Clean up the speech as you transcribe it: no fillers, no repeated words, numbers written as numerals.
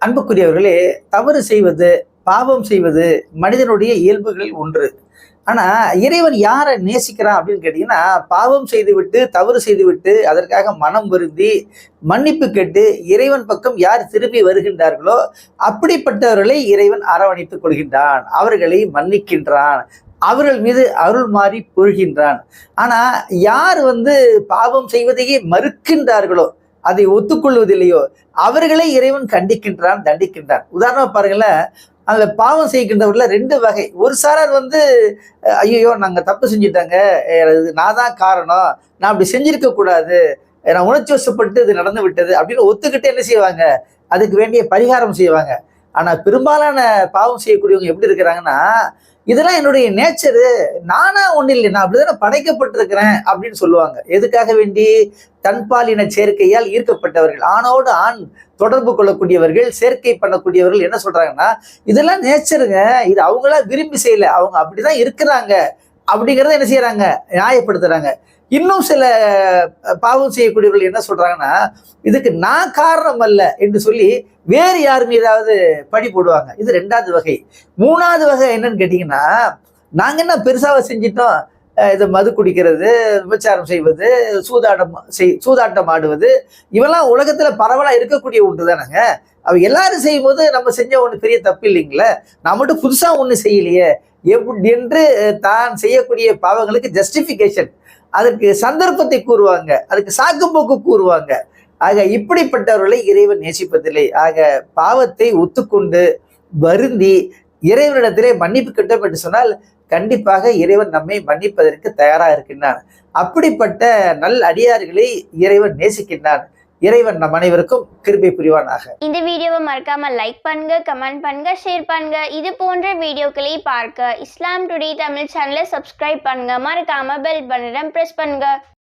அன்புக்குரியவர்களே, தவறு செய்வது, பாவம் செய்வது மனிதனுடைய இயல்புகளில் ஒன்று. ஆனா, இறைவன் யார நேசிக்கிறான் அப்படின்னு கேட்டீங்கன்னா, பாவம் செய்துவிட்டு, தவறு செய்துவிட்டு, அதற்காக மனம் வருந்தி, மன்னிப்பு கேட்டு, இறைவன் பக்கம் யார் திரும்பி வருகின்றார்களோ, அப்படிப்பட்டவர்களை இறைவன் அரவணைத்துக் கொள்கின்றான். அவர்களை மன்னிக்கின்றான். அவர்கள் மீது அருள் மாறி பொழிகின்றான். ஆனா, யார் பாவம் செய்வதையே மறுக்கின்றார்களோ, அதை ஒத்துக்கொள்வதில்லையோ, அவர்களை இறைவன் கண்டிக்கின்றான், தண்டிக்கின்றான். உதாரணமா பாருங்களேன், அந்த பாவம் செய்கின்றவர்கள 2 வகை. ஒரு சாரார் ஐயோ நாங்க தப்பு செஞ்சுட்டாங்க, நான் தான் காரணம், நான் அப்படி செஞ்சிருக்க கூடாது, நான் உணர்ச்சி வசப்பட்டு இது நடந்து விட்டது அப்படின்னு ஒத்துக்கிட்டு என்ன செய்வாங்க, அதுக்கு வேண்டிய பரிகாரம் செய்வாங்க. ஆனா பெரும்பாலான பாவம் செய்யக்கூடியவங்க எப்படி இருக்கிறாங்கன்னா, இதெல்லாம் என்னுடைய நேச்சரு, நானா ஒண்ணு இல்லை, நான் அப்படிதானே படைக்கப்பட்டிருக்கிறேன் அப்படின்னு சொல்லுவாங்க. எதுக்காக வேண்டி? தன்பாலின சேர்க்கையால் ஈர்க்கப்பட்டவர்கள், ஆணோடு ஆண் தொடர்பு கொள்ளக்கூடியவர்கள், சேர்க்கை பண்ணக்கூடியவர்கள் என்ன சொல்றாங்கன்னா, இதெல்லாம் நேச்சருங்க, இது அவங்களா விரும்பி செய்யல, அவங்க அப்படிதான் இருக்கிறாங்க அப்படிங்கிறத என்ன செய்யறாங்க, நியாயப்படுத்துறாங்க. இன்னும் சில பாவம் செய்யக்கூடியவர்கள் என்ன சொல்றாங்கன்னா, இதுக்கு நான் காரணம் அல்ல என்று சொல்லி வேறு யார் மீதாவது பழி போடுவாங்க. இது 2வது வகை. 3வது வகை என்னன்னு கேட்டீங்கன்னா, நாங்க என்ன பெருசாக செஞ்சிட்டோம், இது மது குடிக்கிறது, விபச்சாரம் செய்வது, சூதாட்டம் ஆடுவது, இவெல்லாம் உலகத்துல பரவலா இருக்கக்கூடிய ஒன்று தானங்க. அவ எல்லாரும் செய்யும் போது நம்ம செஞ்ச ஒண்ணு பெரிய தப்பு இல்லைங்களே, நான் மட்டும் புதுசா ஒண்ணு செய்யலையே என்று தான் செய்யக்கூடிய பாவங்களுக்கு ஜஸ்டிபிகேஷன், அதற்கு சந்தர்ப்பத்தை கூறுவாங்க, அதுக்கு சாக்குப்போக்கு கூறுவாங்க. ஆக இப்படிப்பட்டவர்களை இறைவன் நேசிப்பதில்லை. ஆக பாவத்தை ஒத்துக்கொண்டு வருந்தி இறைவனிடத்திலே மன்னிப்பு கேட்டோம் என்று சொன்னால் கண்டிப்பாக இறைவன் நம்மை மன்னிப்பதற்கு தயாராக இருக்கின்றான். அப்படிப்பட்ட நல் அடியார்களை இறைவன் நேசிக்கின்றான். இறைவன் நம் அனைவருக்கும் கிருபை புரிவானாக. இந்த வீடியோவை மறக்காம லைக் பண்ணுங்க, கமெண்ட் பண்ணுங்க, ஷேர் பண்ணுங்க. இது போன்ற வீடியோக்களை பார்க்க இஸ்லாம் டுடே தமிழ் சேனலை சப்ஸ்கிரைப் பண்ணுங்க. மறக்காம பெல் பட்டனை பிரஸ் பண்ணுங்க.